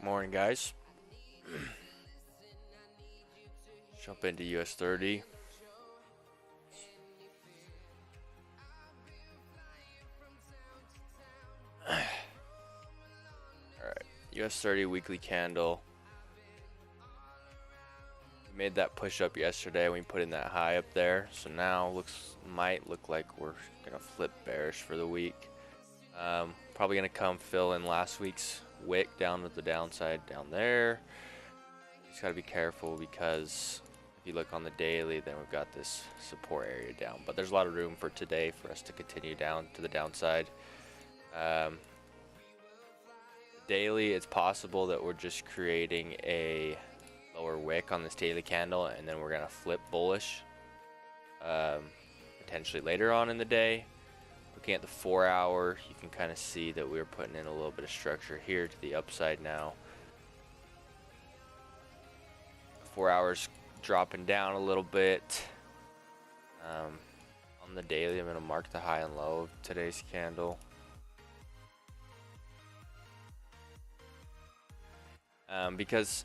Morning, guys. Jump into US30. Alright, US30 weekly candle. We made that push up yesterday. We put in that high up there. So now might look like we're gonna flip bearish for the week. Probably gonna come fill in last week's wick down with the downside down there. Just gotta be careful because if you look on the daily, then we've got this support area down. But there's a lot of room for today for us to continue down to the downside. Daily, it's possible that we're just creating a lower wick on this daily candle, and then we're gonna flip bullish potentially later on in the day. Looking at the 4 hour, you can kind of see that we're putting in a little bit of structure here to the upside now. 4 hours dropping down a little bit. On the daily, I'm going to mark the high and low of today's candle. Because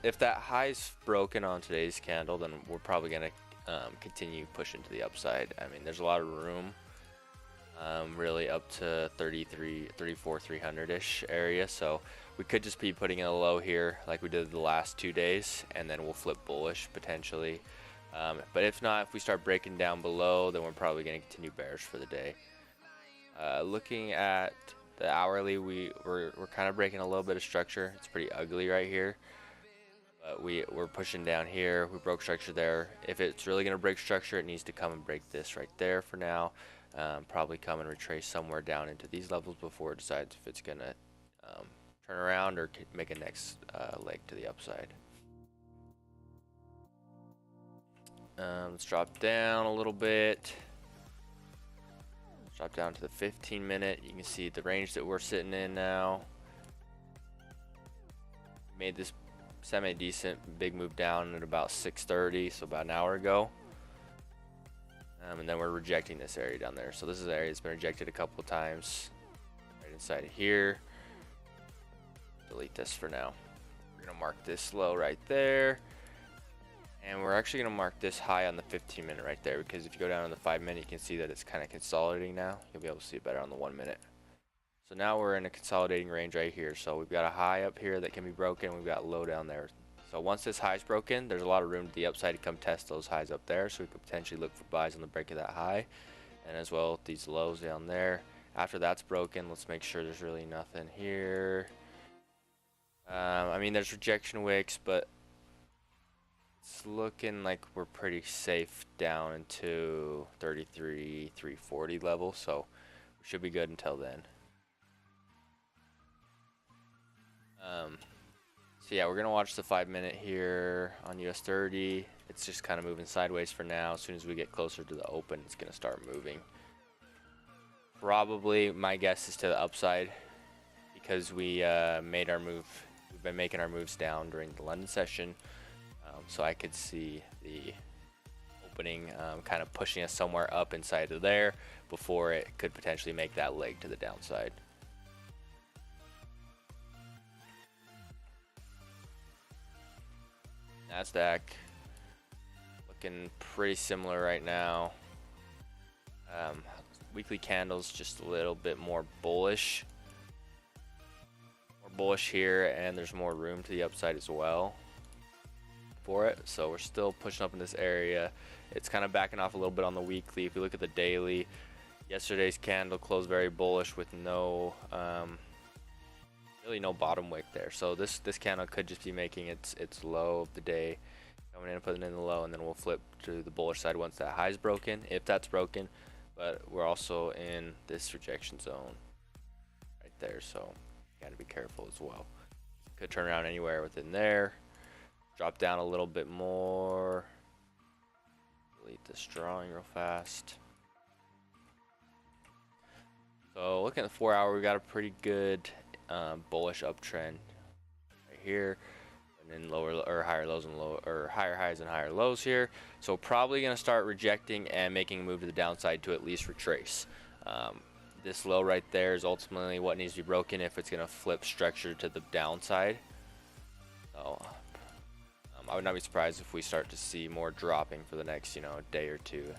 if that high's broken on today's candle, then we're probably going to continue pushing to the upside. I mean, there's a lot of room. Really up to 34 300-ish area, so we could just be putting in a low here like we did the last 2 days, and then we'll flip bullish potentially. But if not, if we start breaking down below, then we're probably going to continue bearish for the day. Looking at the hourly, we're kind of breaking a little bit of structure. It's pretty ugly right here, but we're pushing down here. We broke structure there. If it's really going to break structure, it needs to come and break this right there for now. Probably come and retrace somewhere down into these levels before it decides if it's gonna turn around or make a next leg to the upside. Let's drop down a little bit. Drop down to the 15-minute. You can see the range that we're sitting in now. Made this semi-decent big move down at about 6:30, so about an hour ago. And then we're rejecting this area down there. So this is an area that's been rejected a couple of times. Right inside of here. Delete this for now. We're going to mark this low right there. And we're actually going to mark this high on the 15-minute right there. Because if you go down on the 5-minute, you can see that it's kind of consolidating now. You'll be able to see it better on the 1-minute. So now we're in a consolidating range right here. So we've got a high up here that can be broken. We've got low down there. So once this high is broken, there's a lot of room to the upside to come test those highs up there. So we could potentially look for buys on the break of that high. And as well, these lows down there. After that's broken, let's make sure there's really nothing here. I mean, there's rejection wicks, but it's looking like we're pretty safe down into 33, 340 level. So we should be good until then. So yeah, we're gonna watch the 5-minute here on US30. It's just kind of moving sideways for now. As soon as we get closer to the open, it's gonna start moving. Probably my guess is to the upside because we made our move. We've been making our moves down during the London session, so I could see the opening kind of pushing us somewhere up inside of there before it could potentially make that leg to the downside. NASDAQ looking pretty similar right now. Weekly candles just a little bit more bullish. More bullish here, and there's more room to the upside as well for it. So we're still pushing up in this area. It's kind of backing off a little bit on the weekly. If you look at the daily, yesterday's candle closed very bullish with no really no bottom wick there. So this candle could just be making its low of the day, coming in and putting in the low, and then we'll flip to the bullish side once that high is broken, if that's broken. But we're also in this rejection zone right there, so you gotta be careful as well. Could turn around anywhere within there. Drop down a little bit more. Delete this drawing real fast. So looking at the 4 hour, we got a pretty good bullish uptrend right here, and then lower or higher lows and low or higher highs and higher lows here. So probably going to start rejecting and making a move to the downside to at least retrace. This low right there is ultimately what needs to be broken if it's going to flip structure to the downside. So I would not be surprised if we start to see more dropping for the next, day or two,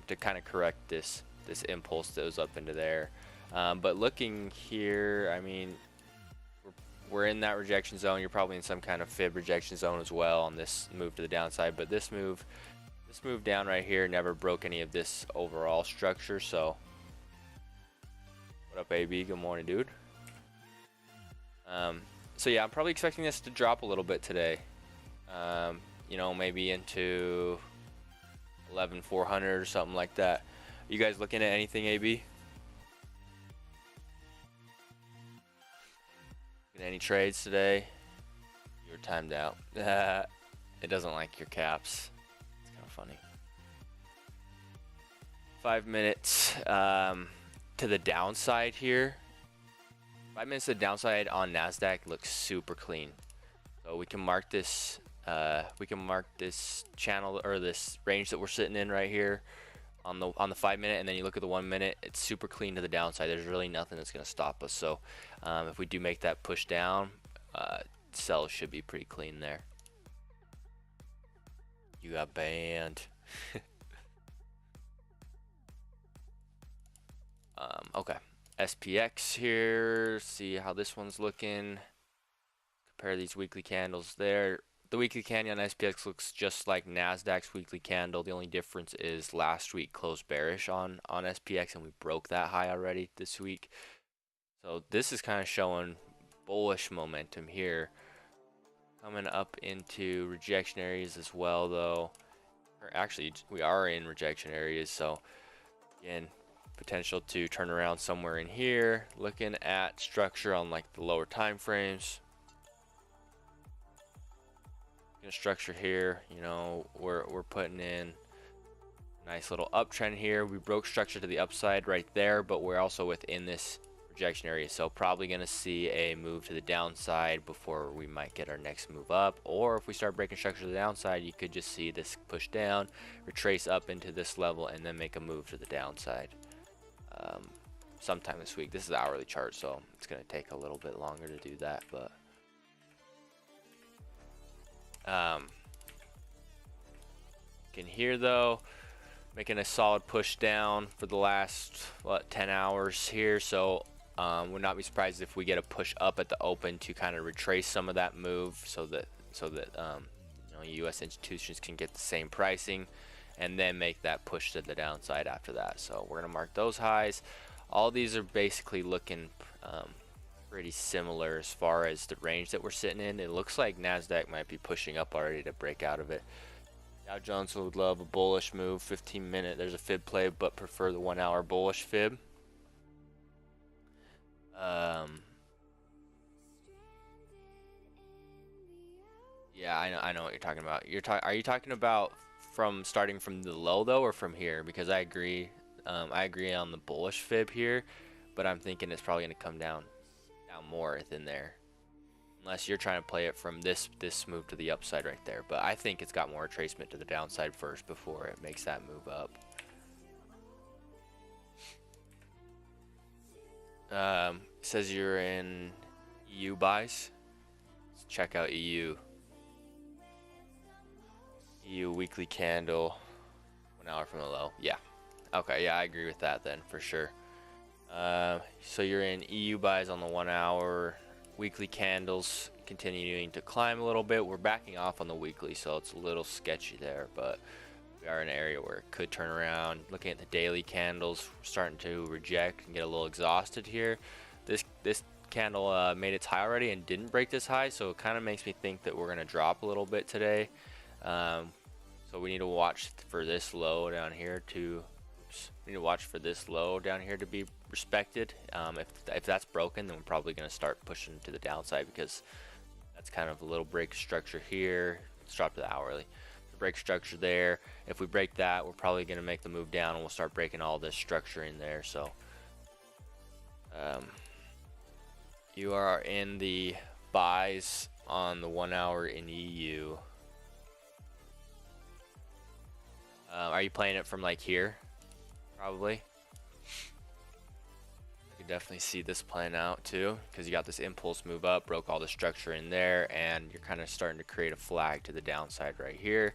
to kind of correct this impulse that was up into there. But looking here, I mean, we're in that rejection zone. You're probably in some kind of fib rejection zone as well on this move to the downside. But this move down right here never broke any of this overall structure. So what up, AB? Good morning, dude. So yeah, I'm probably expecting this to drop a little bit today. Maybe into 11,400 or something like that. You guys looking at anything, AB? Any trades today? You're timed out. It doesn't like your caps. It's kind of funny. 5 minutes to the downside here. 5 minutes to the downside on NASDAQ looks super clean. So we can mark this. We can mark this channel or this range that we're sitting in right here on the 5 minute, and then you look at the 1 minute. It's super clean to the downside. There's really nothing that's going to stop us. So if we do make that push down, sell should be pretty clean there. You got banned. Okay, SPX here. See how this one's looking. Compare these weekly candles there. The weekly candle on SPX looks just like NASDAQ's weekly candle. The only difference is last week closed bearish on SPX, and we broke that high already this week. So this is kind of showing bullish momentum here. Coming up into rejection areas as well, though. Or actually, we are in rejection areas, so again, potential to turn around somewhere in here. Looking at structure on like the lower time frames. Structure here, we're putting in a nice little uptrend here. We broke structure to the upside right there, but we're also within this rejection area, so probably going to see a move to the downside before we might get our next move up. Or if we start breaking structure to the downside, you could just see this push down, retrace up into this level, and then make a move to the downside sometime this week. This is the hourly chart, so it's going to take a little bit longer to do that, but can hear though making a solid push down for the last 10 hours here, so would not be surprised if we get a push up at the open to kind of retrace some of that move, so that US institutions can get the same pricing and then make that push to the downside after that. So we're gonna mark those highs. All these are basically looking pretty similar as far as the range that we're sitting in. It looks like NASDAQ might be pushing up already to break out of it. Dow Jones would love a bullish move, 15 minute. There's a fib play, but prefer the 1 hour bullish fib. Yeah, I know what you're talking about. Are you talking about from starting from the low though, or from here? Because I agree on the bullish fib here, but I'm thinking it's probably going to come down more than there, unless you're trying to play it from this move to the upside right there. But I think it's got more retracement to the downside first before it makes that move up. Says you're in EU buys. Let's check out EU weekly candle, 1 hour from the low. Yeah, okay, yeah, I agree with that then for sure. So you're in EU buys on the 1 hour. Weekly candles continuing to climb a little bit. We're backing off on the weekly, so it's a little sketchy there, but we are in an area where it could turn around. Looking at the daily candles, we're starting to reject and get a little exhausted here. This candle made its high already and didn't break this high, so it kind of makes me think that we're going to drop a little bit today. So we need to watch for this low down here to we need to watch for this low down here to be respected. If that's broken, then we're probably going to start pushing to the downside, because that's kind of a little break structure here. Let's drop to the hourly. The break structure there. If we break that, we're probably going to make the move down, and we'll start breaking all this structure in there. So you are in the buys on the 1 hour in EU. Are you playing it from like here? Probably. You definitely see this playing out too, because you got this impulse move up, broke all the structure in there, and you're kind of starting to create a flag to the downside right here.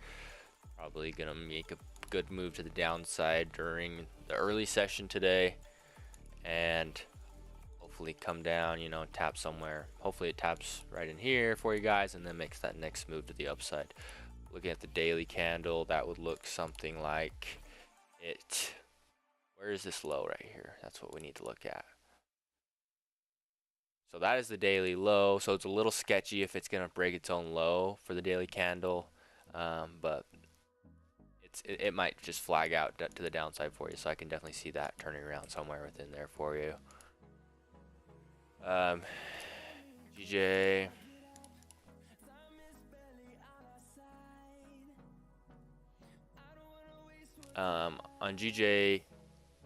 Probably gonna make a good move to the downside during the early session today, and hopefully come down, you know, tap somewhere. Hopefully it taps right in here for you guys and then makes that next move to the upside. Looking at the daily candle, that would look something like it. Where is this low right here? That's what we need to look at. So that is the daily low. So it's a little sketchy if it's gonna break its own low for the daily candle, but it might just flag out to the downside for you. So I can definitely see that turning around somewhere within there for you. GJ. On GJ,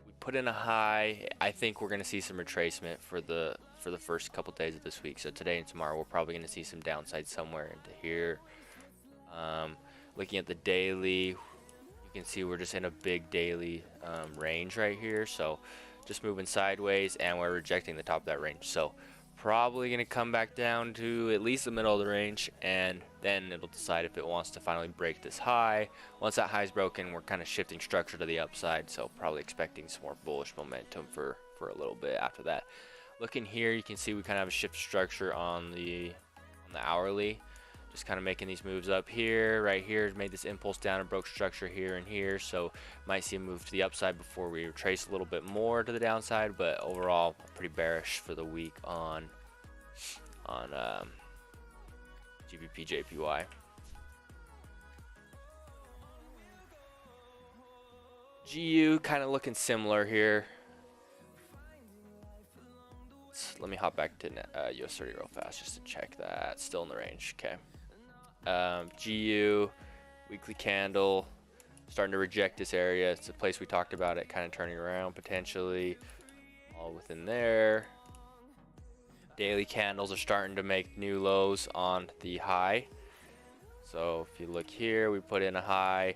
we put in a high. I think we're going to see some retracement for the first couple days of this week. So today and tomorrow, we're probably going to see some downside somewhere into here. Looking at the daily, you can see we're just in a big daily range right here. So just moving sideways, and we're rejecting the top of that range. So probably going to come back down to at least the middle of the range, and then it'll decide if it wants to finally break this high. Once that high is broken, we're kind of shifting structure to the upside, so probably expecting some more bullish momentum for a little bit after that. Looking here, you can see we kind of have a shift structure on the hourly, just kind of making these moves up here. Right here made this impulse down and broke structure here and here, so might see a move to the upside before we retrace a little bit more to the downside, but overall pretty bearish for the week on GBPJPY. GU kind of looking similar here. Let me hop back to US30 real fast just to check that. Still in the range. Okay. GU weekly candle starting to reject this area. It's a place we talked about it kind of turning around potentially, all within there. Daily candles are starting to make new lows on the high. So if you look here, we put in a high,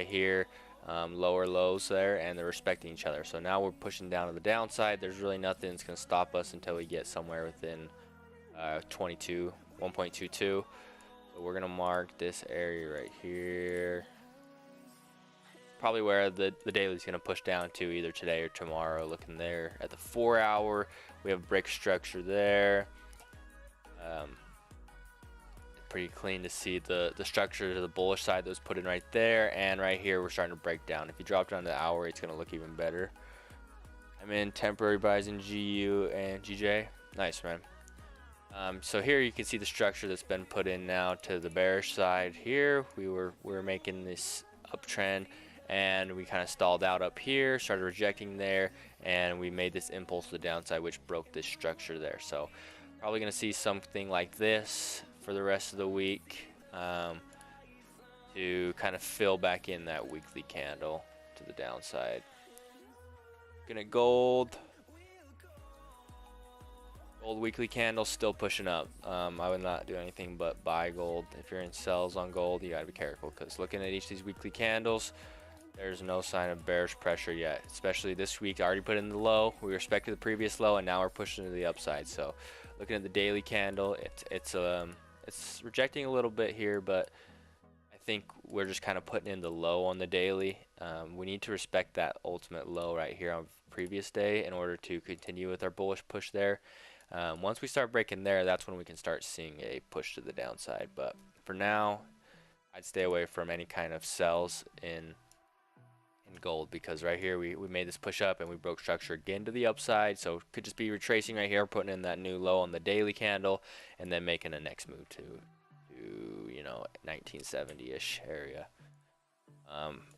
here, lower lows there, and they're respecting each other. So now we're pushing down to the downside. There's really nothing that's going to stop us until we get somewhere within 1.22. So we're going to mark this area right here. Probably where the daily is going to push down to either today or tomorrow. Looking there at the 4 hour, we have break structure there. Pretty clean to see the structure to the bullish side that was put in right there, and right here we're starting to break down. If you drop down to the hour, it's going to look even better. I'm in temporary buys in GU and GJ. Nice, man. So here you can see the structure that's been put in now to the bearish side. Here we were making this uptrend, and we kind of stalled out up here, started rejecting there, and we made this impulse to the downside, which broke this structure there. So probably going to see something like this for the rest of the week, to kind of fill back in that weekly candle to the downside. Looking at gold. Gold weekly candle still pushing up. I would not do anything but buy gold. If you're in sells on gold, you gotta be careful, because looking at each of these weekly candles, there's no sign of bearish pressure yet. Especially this week, I already put in the low. We respected the previous low, and now we're pushing to the upside. So looking at the daily candle, it's rejecting a little bit here, but I think we're just kind of putting in the low on the daily. We need to respect that ultimate low right here on previous day in order to continue with our bullish push there. Once we start breaking there, that's when we can start seeing a push to the downside. But for now, I'd stay away from any kind of sells in gold, because right here we made this push up and we broke structure again to the upside. So it could just be retracing right here, putting in that new low on the daily candle, and then making a next move to you know, 1970-ish area.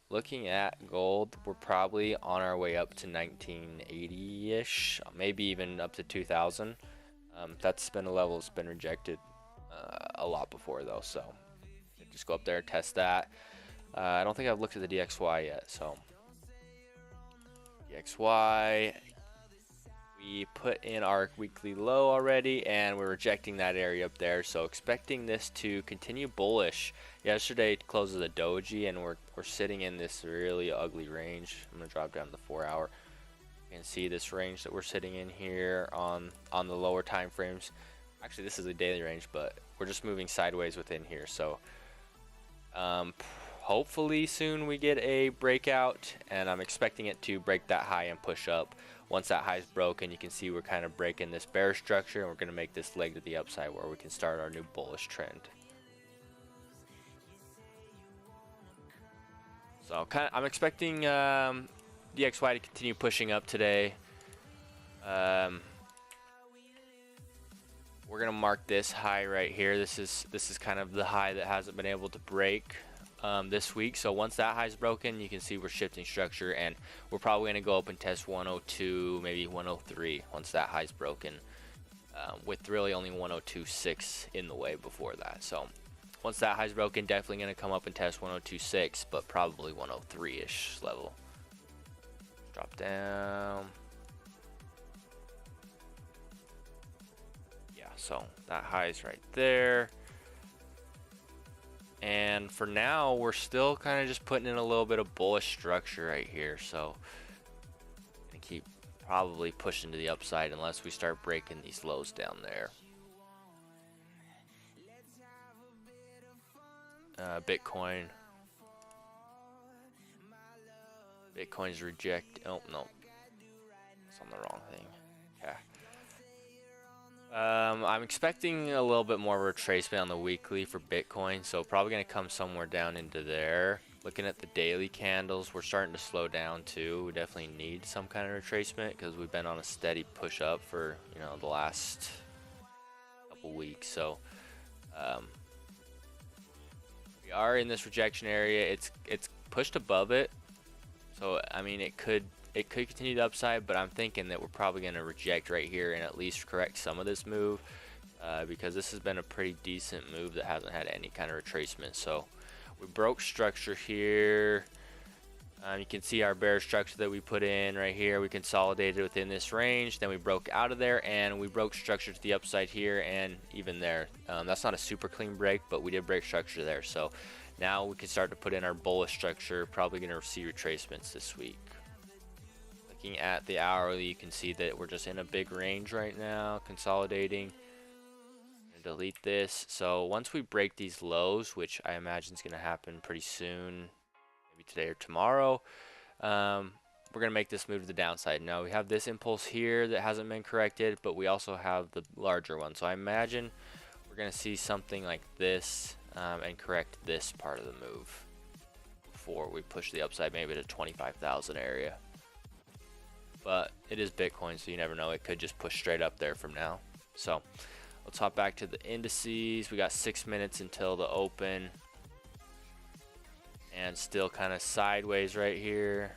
Looking at gold, we're probably on our way up to 1980-ish, maybe even up to 2000. That's been a level that's been rejected a lot before though, so just go up there, test that. I don't think I've looked at the DXY yet, so DXY, we put in our weekly low already, and we're rejecting that area up there, so expecting this to continue bullish. Yesterday it closes a doji, and we're sitting in this really ugly range. I'm gonna drop down to the 4 hour. You can see this range that we're sitting in here on the lower time frames. Actually, this is a daily range, but we're just moving sideways within here. So hopefully soon we get a breakout, and I'm expecting it to break that high and push up. Once that high is broken, you can see we're kind of breaking this bearish structure, and we're going to make this leg to the upside where we can start our new bullish trend. So I'm expecting DXY to continue pushing up today. We're gonna mark this high right here. This is kind of the high that hasn't been able to break this week. So once that high is broken, you can see we're shifting structure, and we're probably gonna go up and test 102, maybe 103 once that high is broken, with really only 102.6 in the way before that. So once that high is broken, definitely gonna come up and test 102.6, but probably 103-ish level. Drop down. So that high is right there, and for now we're still kind of just putting in a little bit of bullish structure right here. So gonna keep probably pushing to the upside unless we start breaking these lows down there. Bitcoin's reject. Oh no, it's on the wrong thing. Okay. I'm expecting a little bit more of a retracement on the weekly for Bitcoin, so probably going to come somewhere down into there. Looking at the daily candles, we're starting to slow down too. We definitely need some kind of retracement because we've been on a steady push up for, you know, the last couple weeks. So we are in this rejection area. It's pushed above it, so I mean it could continue the upside, but I'm thinking that we're probably going to reject right here and at least correct some of this move, because this has been a pretty decent move that hasn't had any kind of retracement. So we broke structure here. You can see our bear structure that we put in right here. We consolidated within this range, then we broke out of there, and we broke structure to the upside here and even there. That's not a super clean break, but we did break structure there. So now we can start to put in our bullish structure. Probably going to see retracements this week. Looking at the hourly, you can see that we're just in a big range right now, consolidating. Delete this. So once we break these lows, which I imagine is going to happen pretty soon, maybe today or tomorrow, we're going to make this move to the downside. Now we have this impulse here that hasn't been corrected, but we also have the larger one. So I imagine we're going to see something like this and correct this part of the move before we push the upside, maybe to 25,000 area. But it is Bitcoin, so you never know. It could just push straight up there from now. So let's hop back to the indices. We got 6 minutes until the open, and still kind of sideways right here.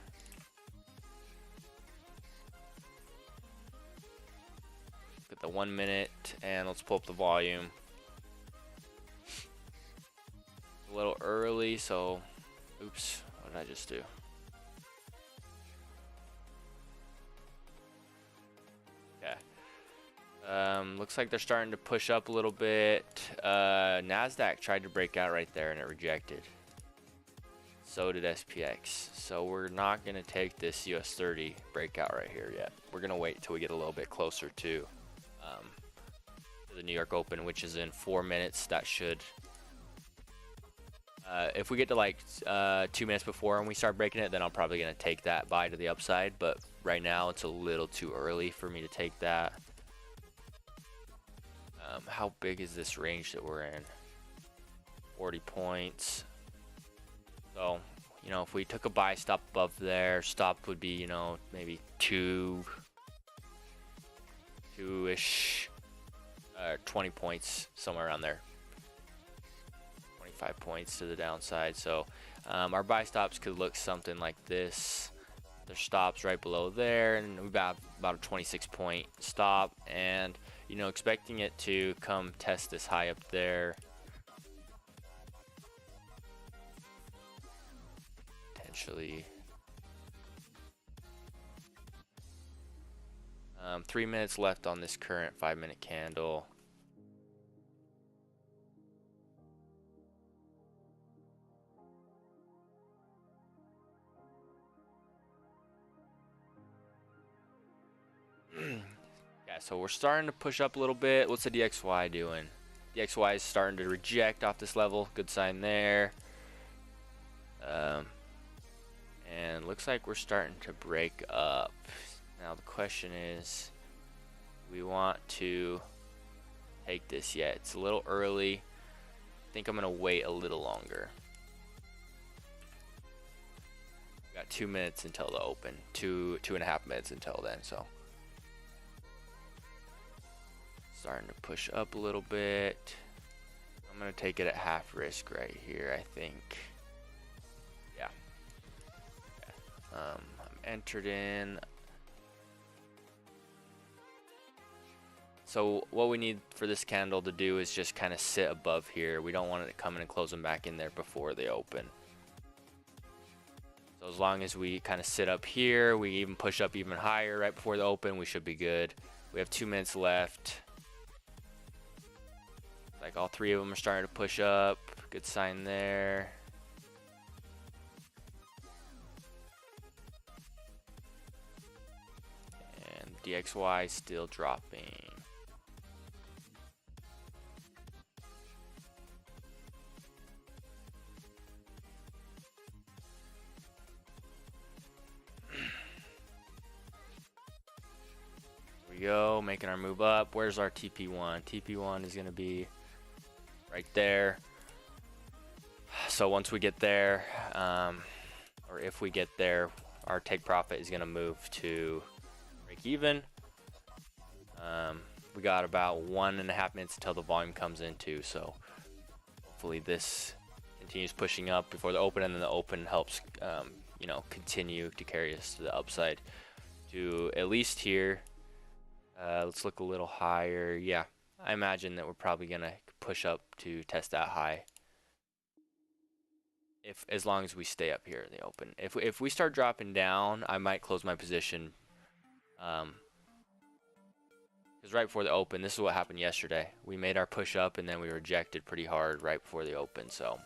Look at the 1 minute, and let's pull up the volume. A little early, so oops, what did I just do? Looks like they're starting to push up a little bit. NASDAQ tried to break out right there and it rejected. So did SPX. So we're not going to take this US30 breakout right here yet. We're going to wait till we get a little bit closer to the New York Open, which is in 4 minutes. That should... if we get to like 2 minutes before and we start breaking it, then I'm probably going to take that buy to the upside. But right now it's a little too early for me to take that. How big is this range that we're in? 40 points. So, you know, if we took a buy stop above there, stop would be, you know, maybe two-ish, 20 points, somewhere around there. 25 points to the downside. So our buy stops could look something like this. There's stops right below there, and we've got about a 26 point stop, and you know, expecting it to come test this high up there. Potentially 3 minutes left on this current 5 minute candle. Yeah, so we're starting to push up a little bit. What's the DXY doing? DXY is starting to reject off this level. Good sign there. And looks like we're starting to break up. Now the question is, do we want to take this yet? It's a little early. I think I'm gonna wait a little longer. We got 2 minutes until the open. 2.5 minutes until then, so. Starting to push up a little bit. I'm gonna take it at half risk right here, I think. Yeah. I'm entered in. So what we need for this candle to do is just kind of sit above here. We don't want it to come in and close them back in there before they open. So as long as we kind of sit up here, we even push up even higher right before the open, we should be good. We have 2 minutes left. Like all three of them are starting to push up. Good sign there. And DXY still dropping. Here we go, making our move up. Where's our TP1? TP1 is going to be right there. So once we get there, or if we get there, our take profit is going to move to break even. We got about 1.5 minutes until the volume comes in too, so hopefully this continues pushing up before the open, and then the open helps you know, continue to carry us to the upside to at least here. Let's look a little higher. Yeah, I imagine that we're probably gonna push up to test that high, as long as we stay up here in the open. If we start dropping down, I might close my position, because right before the open, this is what happened yesterday. We made our push up and then we rejected pretty hard right before the open. So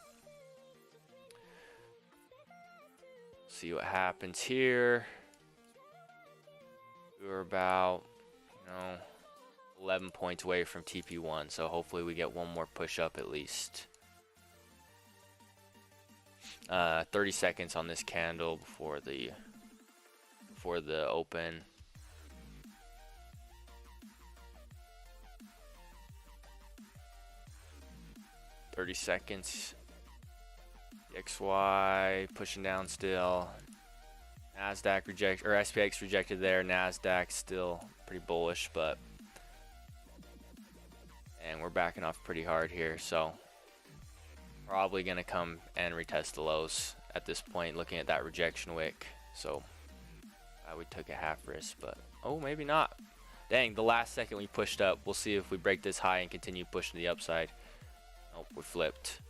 see what happens here. We were about 11 points away from TP1, so hopefully we get one more push up at least. 30 seconds on this candle before the open. $30 seconds. XY pushing down still. Nasdaq reject, or SPX rejected there. Nasdaq still pretty bullish, but and we're backing off pretty hard here, so probably gonna come and retest the lows at this point, looking at that rejection wick. So we took a half risk, but oh, maybe not. Dang, the last second we pushed up. We'll see if we break this high and continue pushing to the upside. Nope, we flipped.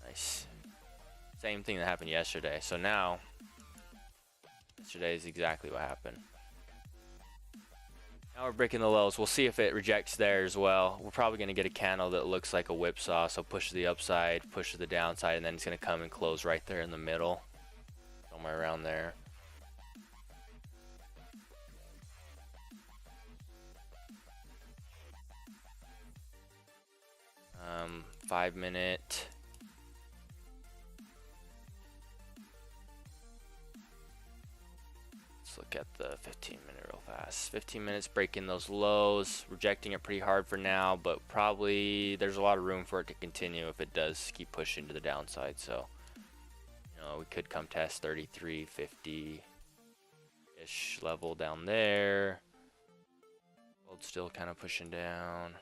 Nice. Same thing that happened yesterday. So now yesterday is exactly what happened. Now we're breaking the lows. We'll see if it rejects there as well. We're probably going to get a candle that looks like a whipsaw. So push to the upside, push to the downside, and then it's going to come and close right there in the middle. Somewhere around there. Um, 5 minute. Look at the 15-minute real fast. 15 minutes breaking those lows, rejecting it pretty hard for now, but probably there's a lot of room for it to continue if it does keep pushing to the downside. So, we could come test 33.50-ish level down there. Gold still kind of pushing down.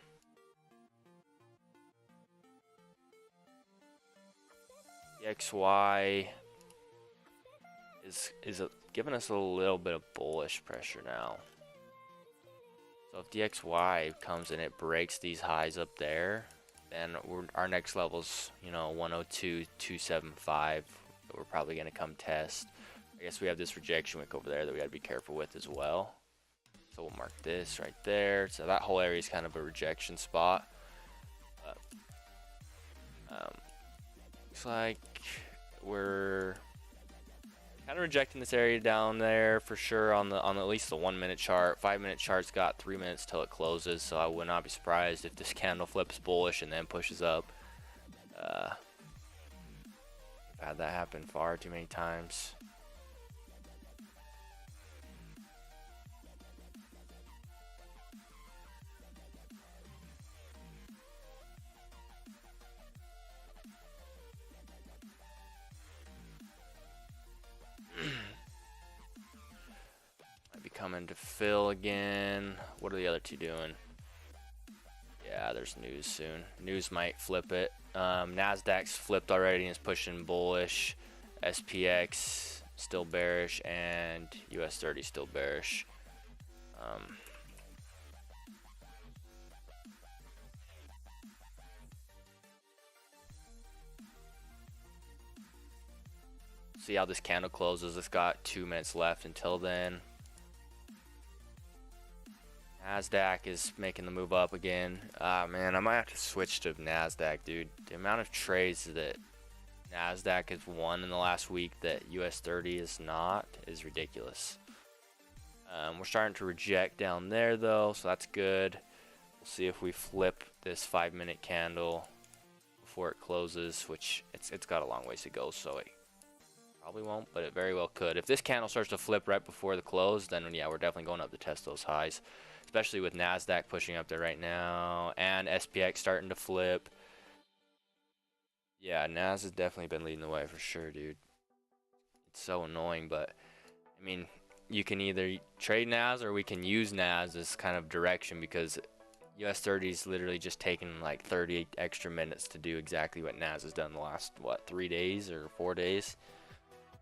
The XY is giving us a little bit of bullish pressure now. So if DXY comes and it breaks these highs up there, then our next level's 102.275 that we're probably going to come test. I guess we have this rejection wick over there that we got to be careful with as well. So we'll mark this right there. So that whole area is kind of a rejection spot. Looks like we're Kind of rejecting this area down there for sure on at least the 1 minute chart. 5 minute chart's got 3 minutes till it closes, so I would not be surprised if this candle flips bullish and then pushes up. I've had that happen far too many times. Might be coming to fill again. What are the other two doing? Yeah, there's news soon. News might flip it. Nasdaq's flipped already and is pushing bullish. SPX still bearish, and US30 still bearish. See how this candle closes. It's got 2 minutes left until then. Nasdaq is making the move up again. Man, I might have to switch to Nasdaq, dude. The amount of trades that Nasdaq has won in the last week that US30 is not is ridiculous. We're starting to reject down there though, so that's good. We'll see if we flip this 5 minute candle before it closes, which it's got a long ways to go, so it probably won't, but it very well could. If this candle starts to flip right before the close, then yeah, we're definitely going up to test those highs, especially with Nasdaq pushing up there right now and SPX starting to flip. Yeah, Nas has definitely been leading the way for sure, dude. It's so annoying, but I mean, you can either trade Nas or we can use Nas as kind of direction, because US30 is literally just taking like 30 extra minutes to do exactly what Nas has done the last, what, 3 days or 4 days.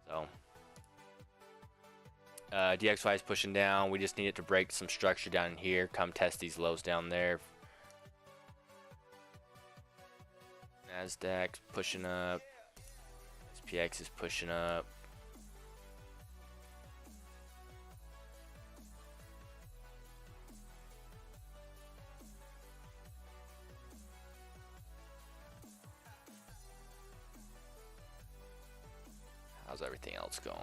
So DXY is pushing down. We just need it to break some structure down in here, come test these lows down there. Nasdaq's pushing up. SPX is pushing up. How's everything else going?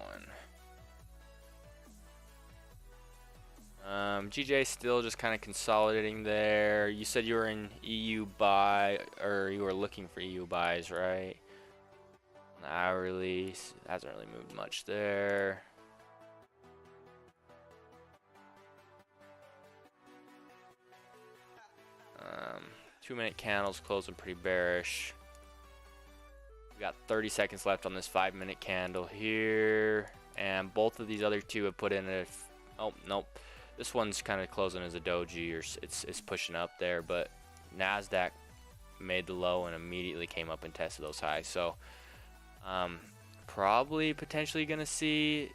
GJ still just kind of consolidating there. You said you were in EU buy, or you were looking for EU buys, right? On the hourly, hasn't really moved much there. Um, 2 minute candles closing pretty bearish. We got 30 seconds left on this 5 minute candle here, and both of these other two have put in a. Oh nope, this one's kind of closing as a doji, or it's pushing up there, but Nasdaq made the low and immediately came up and tested those highs. So probably potentially gonna see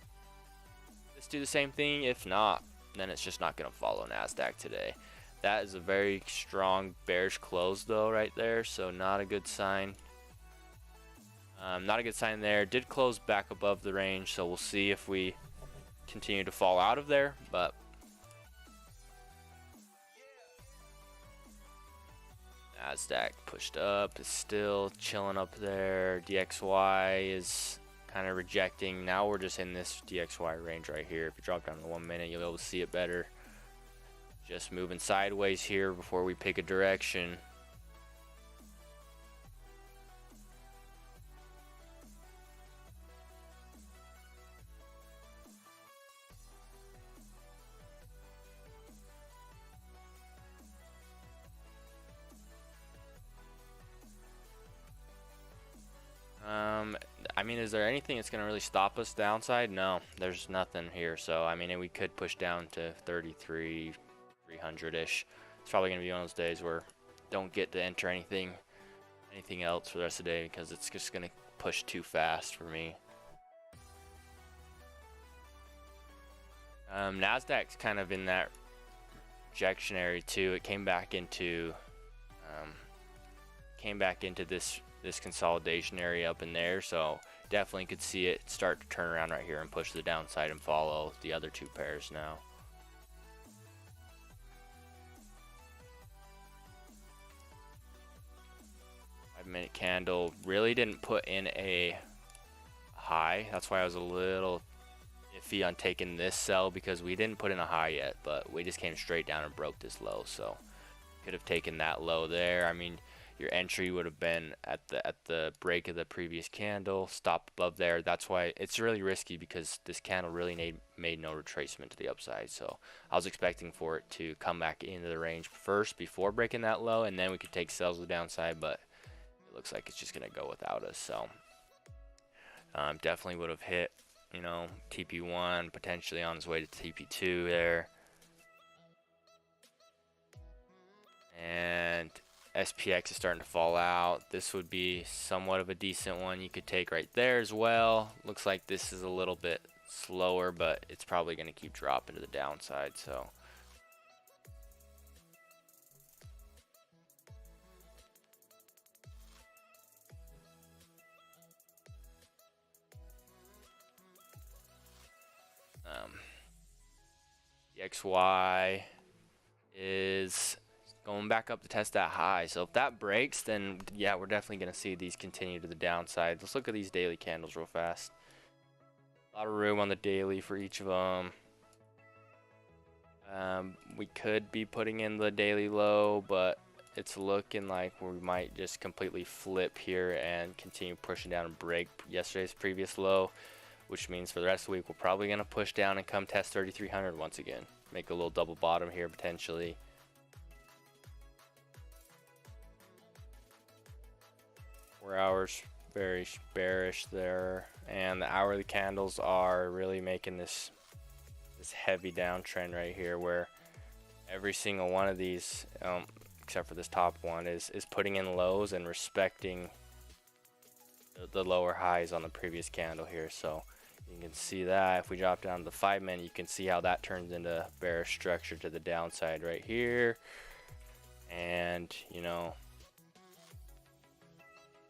this do the same thing. If not, then it's just not gonna follow Nasdaq today. That is a very strong bearish close though right there, so not a good sign. Not a good sign there. Did close back above the range, so we'll see if we continue to fall out of there, but Nasdaq pushed up, is still chilling up there. DXY is kind of rejecting. Now we're just in this DXY range right here. If you drop down to 1 minute, you'll be able to see it better. Just moving sideways here before we pick a direction. I mean, is there anything that's going to really stop us downside? No, there's nothing here. So, I mean, we could push down to 33, 300-ish. It's probably going to be one of those days where don't get to enter anything else for the rest of the day, because it's just going to push too fast for me. Nasdaq's kind of in that rejection area too. It came back into this consolidation area up in there, so definitely could see it start to turn around right here and push to the downside and follow the other two pairs now. Minute candle really didn't put in a high. That's why I was a little iffy on taking this sell, because we didn't put in a high yet, but we just came straight down and broke this low. So could have taken that low there. I mean, your entry would have been at the break of the previous candle, stop above there. That's why it's really risky, because this candle really made no retracement to the upside. So I was expecting for it to come back into the range first before breaking that low, and then we could take sells to the downside, but it looks like it's just gonna go without us. So definitely would have hit, you know, TP1, potentially on his way to TP2 there. And SPX is starting to fall out. This would be somewhat of a decent one you could take right there as well. Looks like this is a little bit slower, but it's probably going to keep dropping to the downside. So the XY is going back up to test that high. So if that breaks, then yeah, we're definitely going to see these continue to the downside. Let's look at these daily candles real fast. A lot of room on the daily for each of them. We could be putting in the daily low, but it's looking like we might just completely flip here and continue pushing down and break yesterday's previous low, which means for the rest of the week we're probably going to push down and come test 3,300 once again. Make a little double bottom here potentially. Four hours very bearish there, and the hourly candles are really making this heavy downtrend right here, where every single one of these, except for this top one, is putting in lows and respecting the lower highs on the previous candle here. So you can see that if we drop down to the 5-minute, you can see how that turns into bearish structure to the downside right here. And you know,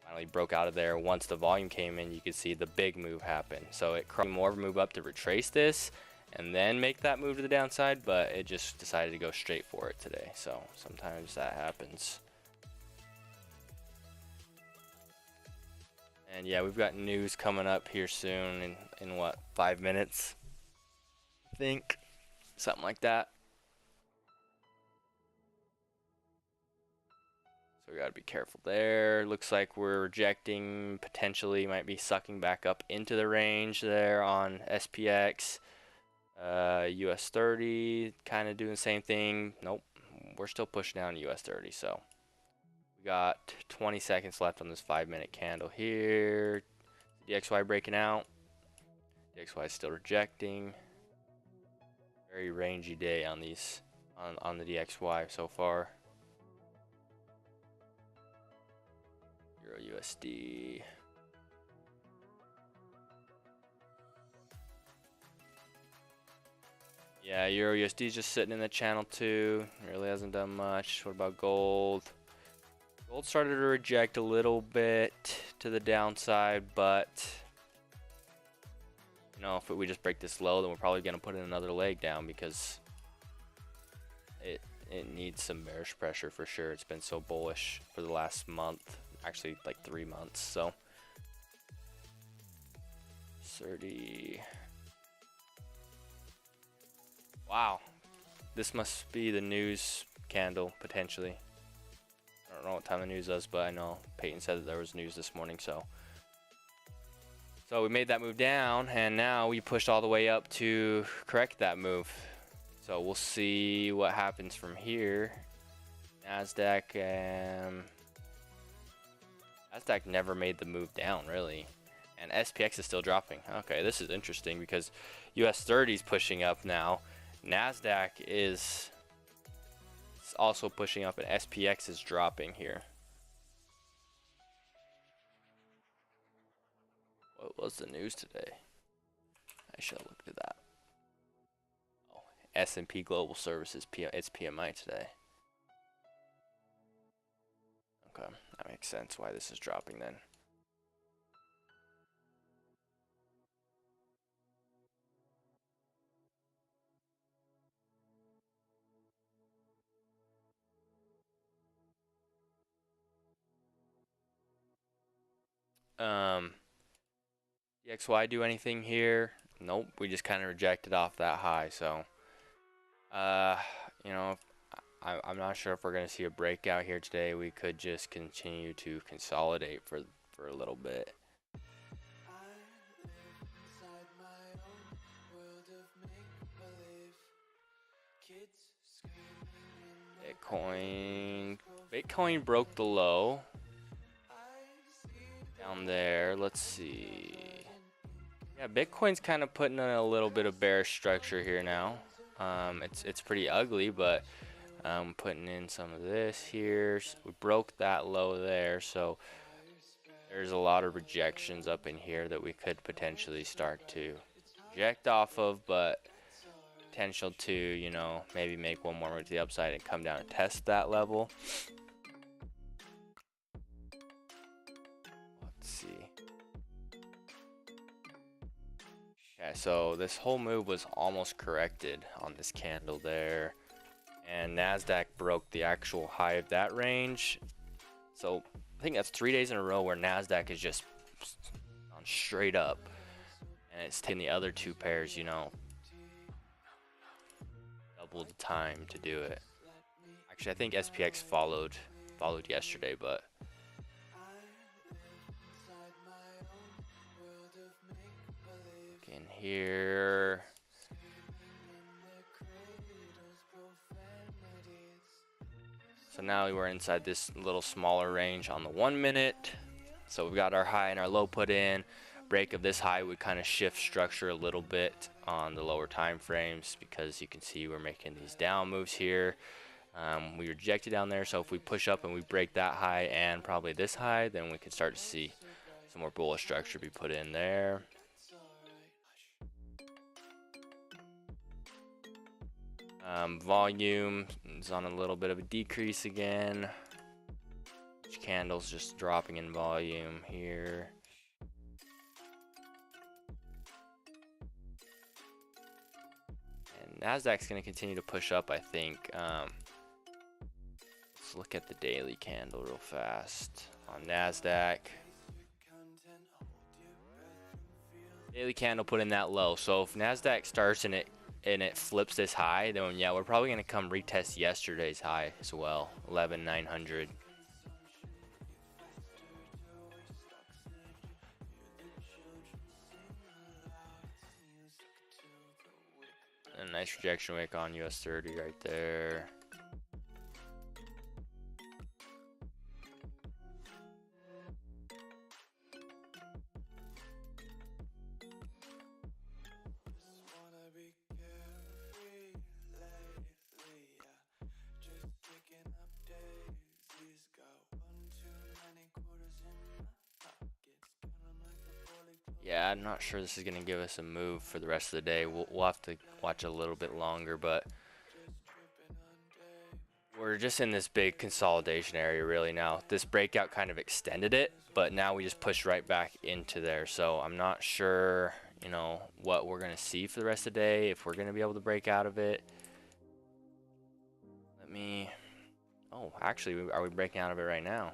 finally broke out of there. Once the volume came in, you could see the big move happen. So it more of a move up to retrace this and then make that move to the downside, but it just decided to go straight for it today. So sometimes that happens. And yeah, we've got news coming up here soon in what, 5 minutes, I think, something like that. So we got to be careful there. Looks like we're rejecting, potentially might be sucking back up into the range there on SPX. US30 kind of doing the same thing. Nope, we're still pushing down US30. So we got 20 seconds left on this 5-minute candle here. DXY breaking out. DXY is still rejecting. Very rangy day on these on the DXY so far. EURUSD. Yeah, EURUSD is just sitting in the channel too. Really hasn't done much. What about gold? Gold started to reject a little bit to the downside, but you know, if we just break this low, then we're probably going to put in another leg down, because it needs some bearish pressure for sure. It's been so bullish for the last month, actually like 3 months. So 30. Wow, this must be the news candle potentially. I don't know what time the news is, but I know Peyton said that there was news this morning. So we made that move down, and now we pushed all the way up to correct that move. So we'll see what happens from here. Nasdaq never made the move down really, and SPX is still dropping. Okay, this is interesting because US30 is pushing up now. Nasdaq is also pushing up, and SPX is dropping here. What was the news today? I should have looked at that. Oh, S&P Global Services, it's PMI today. Okay, that makes sense why this is dropping then. DXY do anything here? Nope, we just kind of rejected off that high. So, you know, I'm not sure if we're going to see a breakout here today. We could just continue to consolidate for a little bit. Bitcoin broke the low down there. Let's see. Yeah, Bitcoin's kind of putting in a little bit of bearish structure here now. It's pretty ugly, but putting in some of this here. We broke that low there, so there's a lot of rejections up in here that we could potentially start to reject off of, but potential to, you know, maybe make one more move to the upside and come down and test that level. Let's see. Okay, so this whole move was almost corrected on this candle there, and NASDAQ broke the actual high of that range. So I think that's 3 days in a row where NASDAQ is just on straight up, and it's taking the other two pairs, you know, double the time to do it. Actually, I think SPX followed yesterday, but in here, so now we're inside this little smaller range on the 1 minute. So we've got our high and our low put in. Break of this high would kind of shift structure a little bit on the lower time frames, because you can see we're making these down moves here. We rejected down there, so if we push up and we break that high and probably this high, then we can start to see some more bullish structure be put in there. Volume is on a little bit of a decrease again. Each candle's just dropping in volume here. And NASDAQ's going to continue to push up, I think. Let's look at the daily candle real fast on NASDAQ. Daily candle put in that low. So if NASDAQ starts and it flips this high, then yeah, we're probably going to come retest yesterday's high as well, 11,900. A nice rejection wick on US30 right there. Yeah, I'm not sure this is going to give us a move for the rest of the day. We'll have to watch a little bit longer, but we're just in this big consolidation area really now. This breakout kind of extended it, but now we just pushed right back into there. So I'm not sure, you know, what we're going to see for the rest of the day, if we're going to be able to break out of it. Oh, actually, are we breaking out of it right now?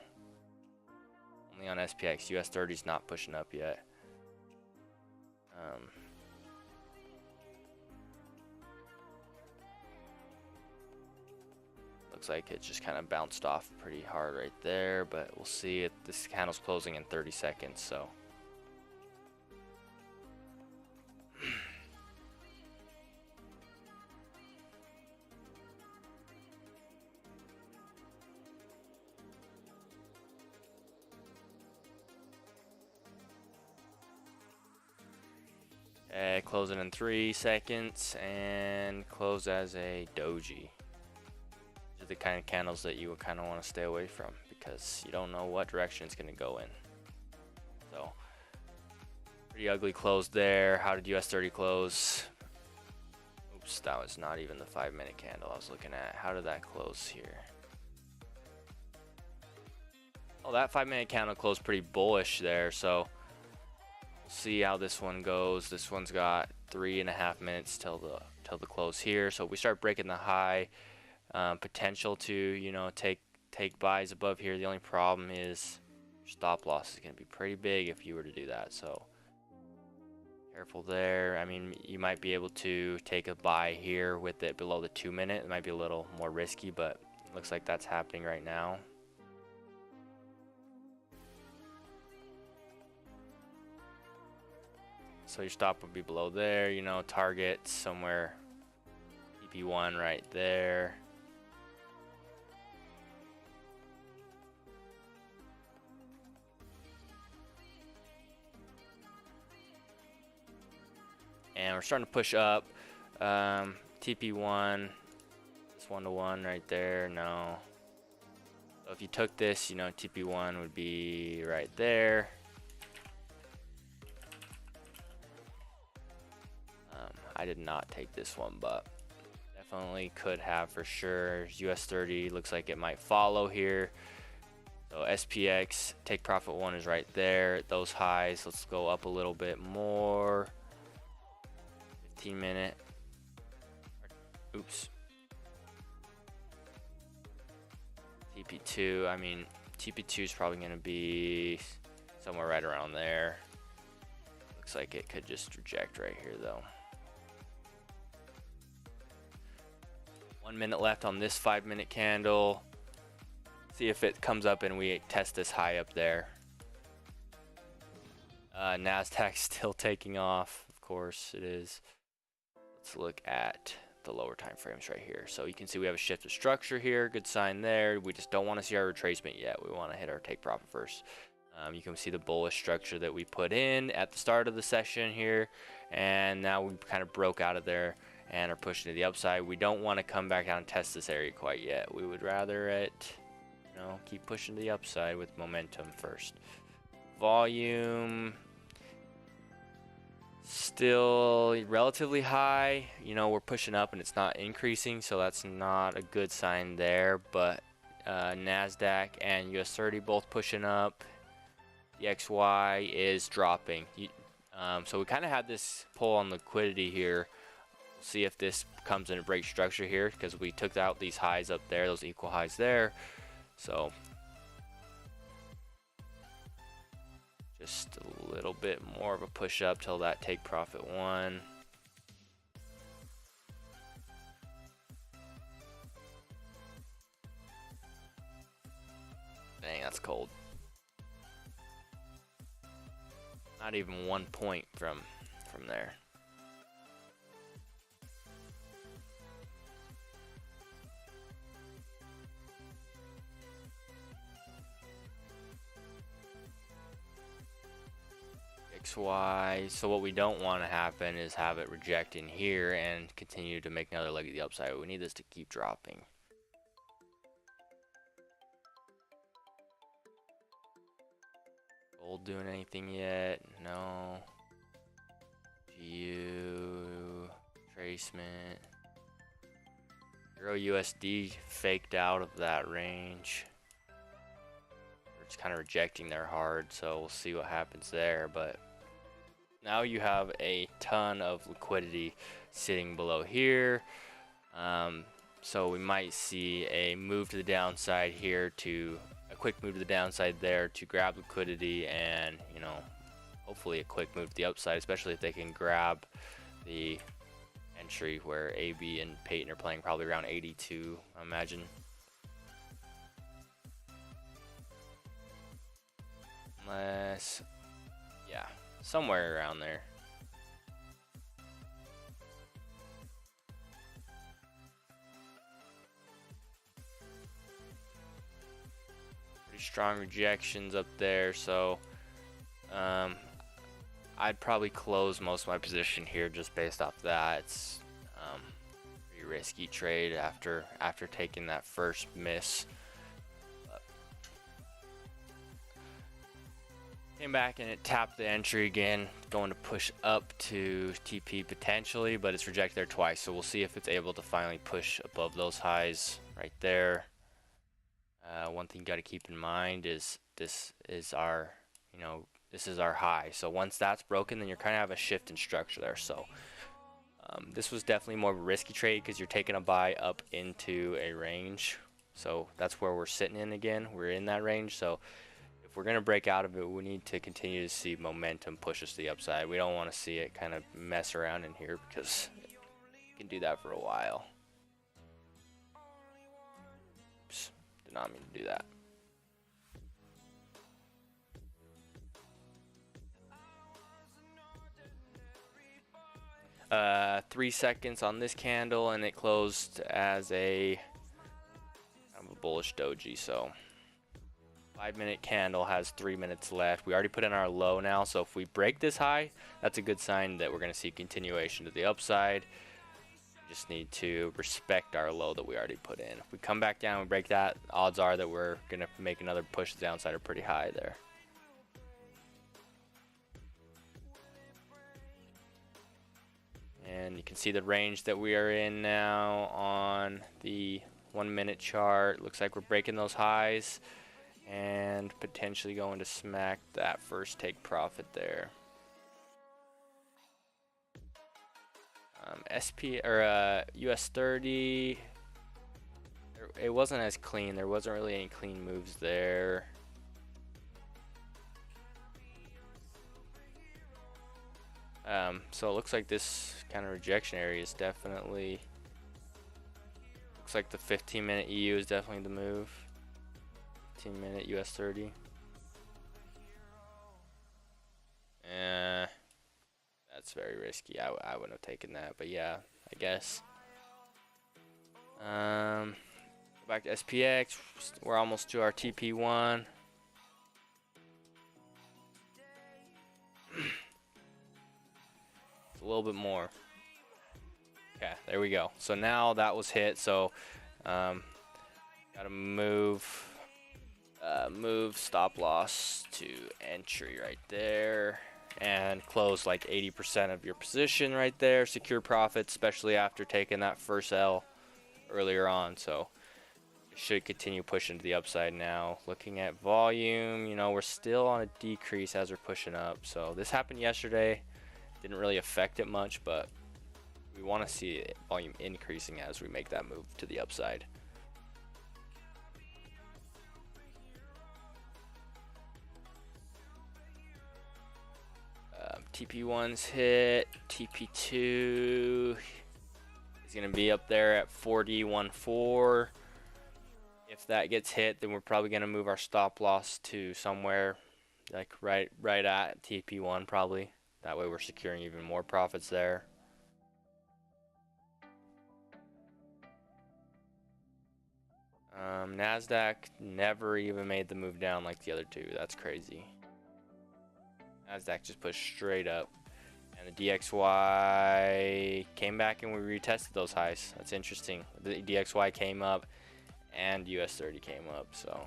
Only on SPX. US30 is not pushing up yet. Looks like it just kind of bounced off pretty hard right there, but we'll see. This candle's closing in 30 seconds, so. Closing in 3 seconds and close as a doji. These are the kind of candles that you would kind of want to stay away from, because you don't know what direction it's going to go in. So pretty ugly close there. How did US30 close? Oops, that was not even the 5-minute candle I was looking at. How did that close here? Oh, that 5-minute candle closed pretty bullish there, so see how this one goes. This one's got 3.5 minutes till the close here. So if we start breaking the high, potential to, you know, take buys above here. The only problem is your stop loss is going to be pretty big if you were to do that. So Careful there. I mean, you might be able to take a buy here with it below the 2-minute. It might be a little more risky, but it looks like that's happening right now. So your stop would be below there, you know, target somewhere TP1 right there. And we're starting to push up. TP1, this 1-to-1 right there, no. So if you took this, you know, TP1 would be right there. I did not take this one, but definitely could have for sure. US30 looks like it might follow here. So SPX, take profit 1 is right there. Those highs, let's go up a little bit more. 15-minute. Oops. TP2, I mean, TP2 is probably going to be somewhere right around there. Looks like it could just reject right here though. 1 minute left on this 5-minute candle. See if it comes up and we test this high up there. NASDAQ still taking off, of course it is. Let's look at the lower time frames right here. So you can see we have a shift of structure here. Good sign there. We just don't want to see our retracement yet. We want to hit our take profit first. You can see the bullish structure that we put in at the start of the session here, and now we kind of broke out of there and are pushing to the upside. We don't want to come back down and test this area quite yet. We would rather it, you know, keep pushing to the upside with momentum first. Volume still relatively high. You know, we're pushing up and it's not increasing, so that's not a good sign there. But NASDAQ and US30 both pushing up. The XY is dropping. So we kind of had this pull on liquidity here. We'll see if this comes in a break structure here, because we took out these highs up there, those equal highs there. So just a little bit more of a push up till that take profit 1. Dang, that's cold. Not even 1 point from there. XY, so what we don't want to happen is have it reject in here and continue to make another leg of the upside. We need this to keep dropping. Gold doing anything yet? No. GU tracement. EURUSD faked out of that range. It's kind of rejecting there hard, so we'll see what happens there. But now you have a ton of liquidity sitting below here. So we might see a move to the downside here, to a quick move to the downside there to grab liquidity, and, you know, hopefully a quick move to the upside, especially if they can grab the entry where AB and Peyton are playing probably around 82, I imagine. Unless, yeah, somewhere around there. Pretty strong rejections up there, so I'd probably close most of my position here just based off that. It's pretty risky trade after taking that first miss. Came back and it tapped the entry again, going to push up to TP potentially, but it's rejected there twice. So we'll see if it's able to finally push above those highs right there. One thing you got to keep in mind is this is our, you know, this is our high. So once that's broken, then you're kind of have a shift in structure there. So this was definitely more of a risky trade because you're taking a buy up into a range. So that's where we're sitting in again. We're in that range. So if we're going to break out of it, we need to continue to see momentum push us to the upside. We don't want to see it kind of mess around in here because it can do that for a while. Oops, did not mean to do that. 3 seconds on this candle, and it closed as a kind of a bullish doji. So 5-minute candle has 3 minutes left. We already put in our low now, so if we break this high, that's a good sign that we're going to see continuation to the upside. We just need to respect our low that we already put in. If we come back down and break that, odds are that we're going to make another push to the downside are pretty high there. And you can see the range that we are in now on the 1-minute chart. Looks like we're breaking those highs and potentially going to smack that first take profit there. US30, it wasn't as clean. There wasn't really any clean moves there. So it looks like this kind of rejection area is definitely, looks like the 15-minute EU is definitely the move. 15-minute US30. That's very risky. I wouldn't have taken that, but yeah, I guess. Go back to SPX. We're almost to our TP1. A little bit more. Okay, there we go. So now that was hit. So gotta move stop loss to entry right there and close like 80% of your position right there. Secure profits, especially after taking that first L earlier on. So it should continue pushing to the upside now. Looking at volume, you know, we're still on a decrease as we're pushing up. So this happened yesterday. Didn't really affect it much, but we want to see volume increasing as we make that move to the upside. TP1's hit. TP2 is going to be up there at 40.14. If that gets hit, then we're probably going to move our stop loss to somewhere like right at TP1 probably. That way we're securing even more profits there. NASDAQ never even made the move down like the other two. That's crazy. NASDAQ just pushed straight up. And the DXY came back and we retested those highs. That's interesting. The DXY came up and US30 came up, so.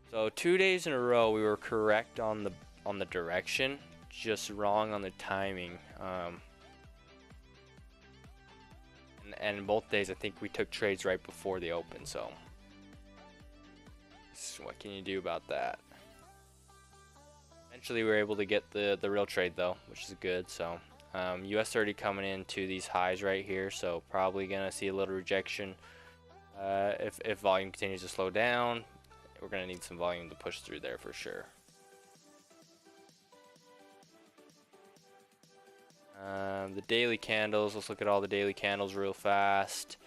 So 2 days in a row we were correct on the direction, just wrong on the timing. And both days I think we took trades right before the open, so what can you do about that? Eventually we were able to get the real trade though, which is good. So US30 coming into these highs right here, so probably gonna see a little rejection if volume continues to slow down. We're going to need some volume to push through there for sure. The daily candles, let's look at all the daily candles real fast.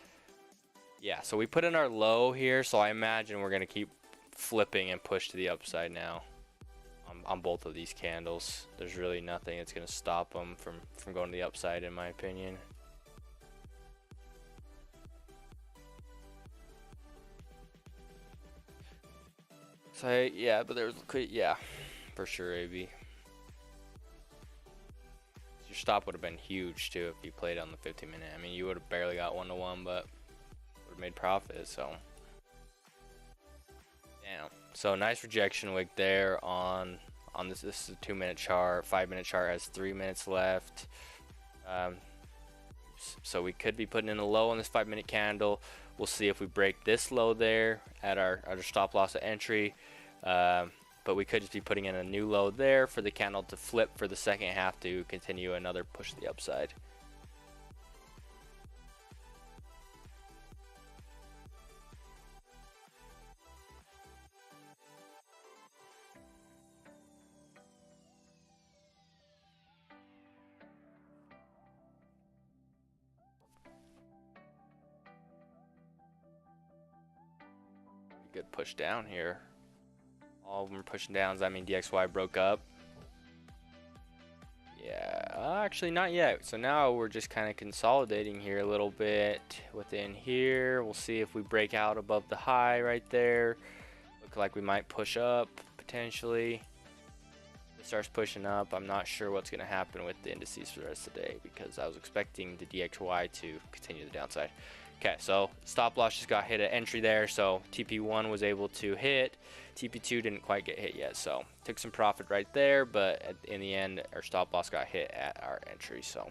Yeah, so we put in our low here, so I imagine we're going to keep flipping and push to the upside now on both of these candles. There's really nothing that's going to stop them from going to the upside in my opinion. So yeah, but there's, yeah, for sure, AB. Your stop would have been huge too if you played on the 15-minute. I mean, you would have barely got 1-to-1, but would have made profit. So, damn. So nice rejection wick there on this. This is a 2-minute chart. 5-minute chart has 3 minutes left. So we could be putting in a low on this 5-minute candle. We'll see if we break this low there at our stop loss at entry. But we could just be putting in a new low there for the candle to flip for the second half to continue another push to the upside. good push down here. All of them are pushing down. Does that mean DXY broke up? Yeah, actually not yet. So now we're just kind of consolidating here a little bit within here. We'll see if we break out above the high right there. Look like we might push up potentially. If it starts pushing up, I'm not sure what's going to happen with the indices for the rest of the day, because I was expecting the DXY to continue the downside. Okay, so stop loss just got hit at entry there, so TP1 was able to hit. TP2 didn't quite get hit yet, so took some profit right there, but in the end, our stop loss got hit at our entry, so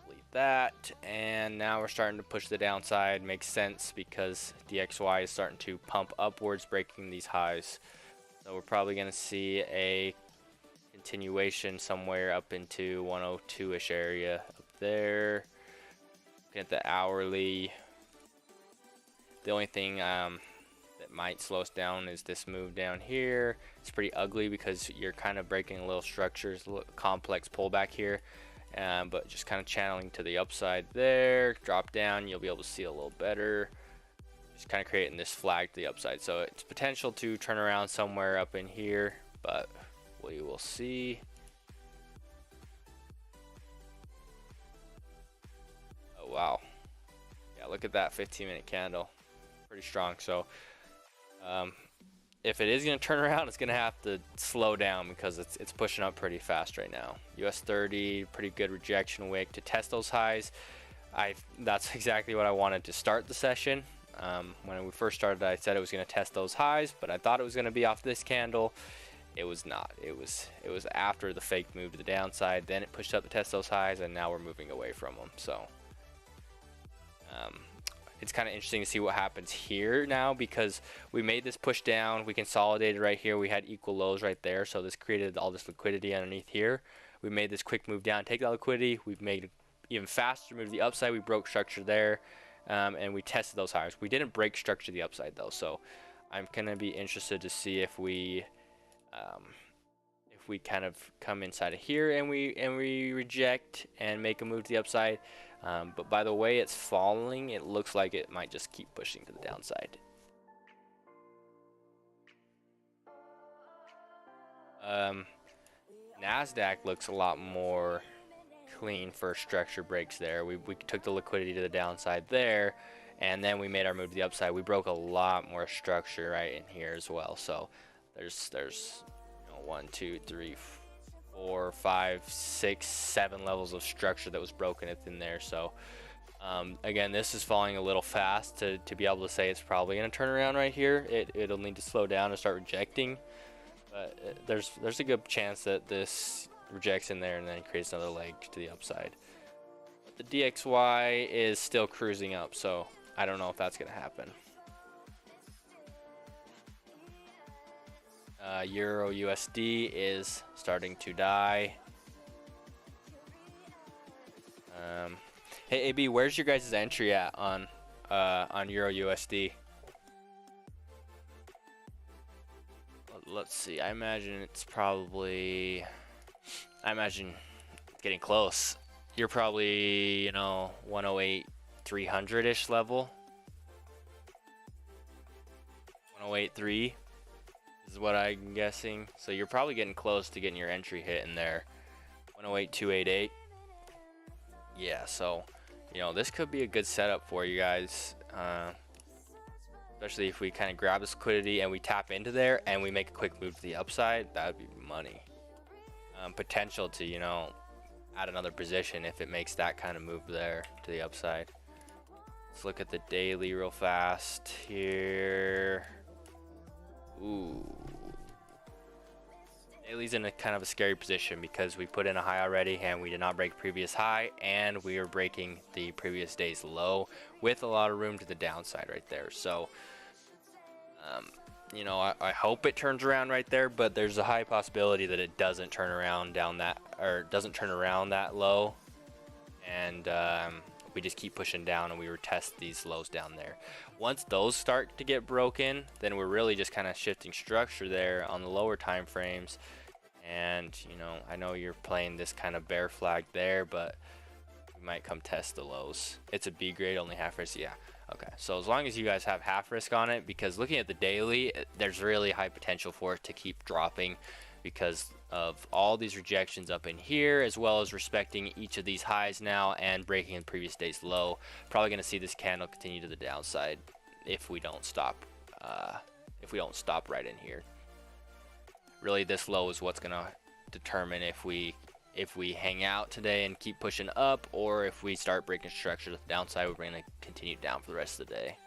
delete that. And now we're starting to push the downside. Makes sense because DXY is starting to pump upwards, breaking these highs. So we're probably going to see a continuation somewhere up into 102-ish area up there. Looking at the hourly, the only thing that might slow us down is this move down here. It's pretty ugly because you're kind of breaking a little structures, a little complex pullback here, but just kind of channeling to the upside there. Drop down, you'll be able to see a little better. Just kind of creating this flag to the upside, so it's potential to turn around somewhere up in here, but we will see. Oh wow, yeah, look at that 15-minute candle, pretty strong. So if it is going to turn around, it's going to have to slow down because it's pushing up pretty fast right now. US30, pretty good rejection wick to test those highs. That's exactly what I wanted to start the session. When we first started, I said it was going to test those highs, but I thought it was going to be off this candle. It was not. It was after the fake move to the downside. Then it pushed up to test those highs, and now we're moving away from them. So it's kind of interesting to see what happens here now, because we made this push down. We consolidated right here. We had equal lows right there, so this created all this liquidity underneath here. We made this quick move down, take that liquidity. We've made even faster move to the upside. We broke structure there. And we tested those highs. We didn't break structure to the upside though, so I'm gonna be interested to see if we kind of come inside of here and we reject and make a move to the upside. But by the way it's falling, it looks like it might just keep pushing to the downside. NASDAQ looks a lot more clean for structure breaks there. We took the liquidity to the downside there, and then we made our move to the upside. We broke a lot more structure right in here as well. So there's 1, 2, 3, 4, 5, 6, 7 levels of structure that was broken in there. So again, this is falling a little fast to be able to say it's probably going to turn around right here. It'll need to slow down and start rejecting, but there's a good chance that this rejects in there and then creates another leg to the upside. But the DXY is still cruising up, so I don't know if that's going to happen. EURUSD is starting to die. Hey AB, where's your guys' entry at on EURUSD? Let's see. I imagine it's probably. I imagine getting close. You're probably 108 300-ish level. 108.3 is what I'm guessing. So you're probably getting close to getting your entry hit in there. 108.288. Yeah, so this could be a good setup for you guys, especially if we kind of grab this liquidity and we tap into there and we make a quick move to the upside. That would be money. Potential to add another position if it makes that kind of move there to the upside. Let's look at the daily real fast here. Ooh, daily's in a kind of a scary position because we put in a high already and we did not break previous high, and we are breaking the previous day's low with a lot of room to the downside right there. So I hope it turns around right there, but there's a high possibility that it doesn't turn around doesn't turn around that low, and we just keep pushing down and we retest these lows down there. Once those start to get broken, then we're really just kind of shifting structure there on the lower time frames. And I know you're playing this kind of bear flag there, but we We might come test the lows. It's a B grade, only half risk. Yeah. Okay. So as long as you guys have half risk on it, because looking at the daily, there's really high potential for it to keep dropping because of all these rejections up in here, as well as respecting each of these highs now and breaking the previous day's low. Probably going to see this candle continue to the downside if we don't stop. If we don't stop right in here. Really, this low is what's going to determine if we hang out today and keep pushing up, or if we start breaking structure to the downside, we're going to continue down for the rest of the day.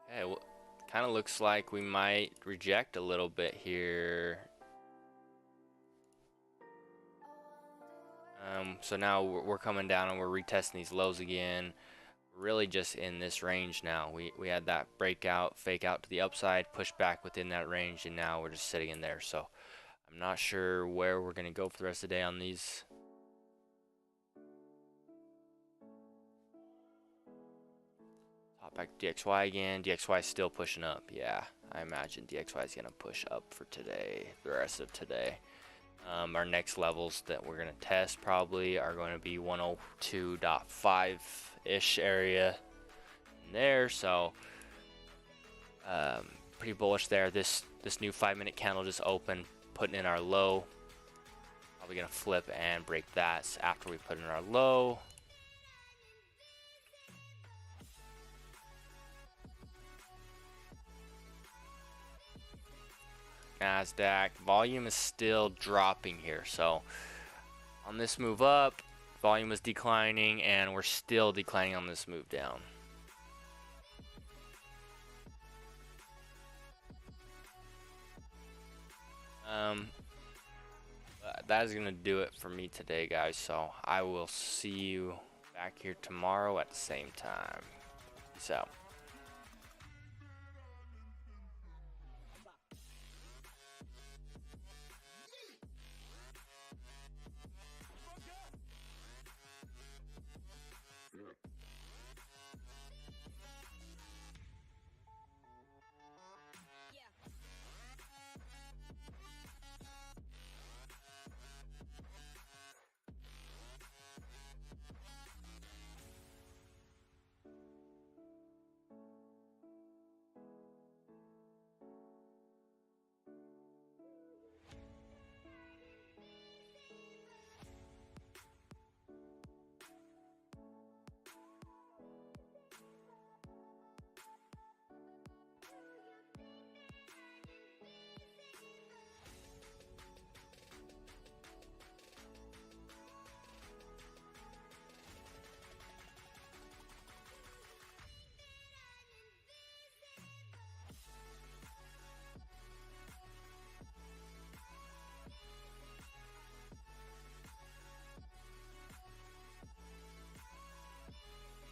Okay, well, kind of looks like we might reject a little bit here. So now we're coming down and we're retesting these lows again. Really just in this range now. We had that breakout, fake out to the upside, push back within that range, and now we're just sitting in there. So I'm not sure where we're going to go for the rest of the day on these. Hop back to DXY again. DXY is still pushing up. Yeah, I imagine DXY is going to push up for today, the rest of today. Our next levels that we're going to test probably are going to be 102.5-ish area in there. So pretty bullish there. This new 5-minute candle just opened, putting in our low. Probably going to flip and break that after we put in our low. NASDAQ volume is still dropping here, so on this move up, volume is declining, and we're still declining on this move down. That is gonna do it for me today, guys, so I will see you back here tomorrow at the same time. Peace out.